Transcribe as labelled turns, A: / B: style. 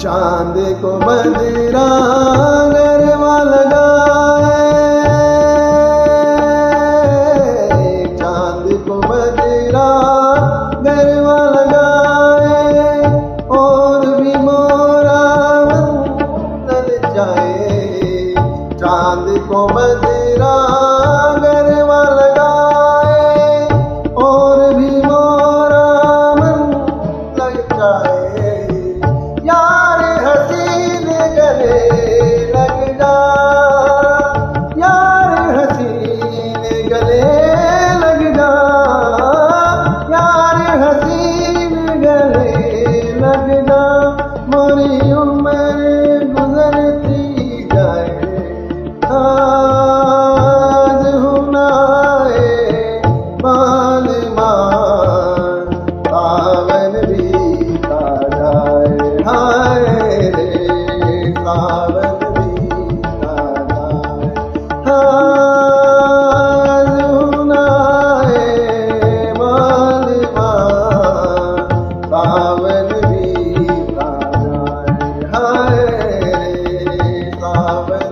A: चांद को बदरा गरबा लगाए, चांद को बदरा गरबा लगाए, और भी मोरा मंगल जाए। चांद को बदरा गरबा लगाए, और भी मोरा मंगल जाए। यार हसीन गले लग जा, यार हसीन गले लग जा, यार हसीन गले लग जा। मोरी उम्र गुजरती जाए, आज हुनाए बाल मान सावन बीता जाए। हाय रे सावन बीता जाए, आज हुनाए बाल मान सावन बीता जाए। हाय रे सावन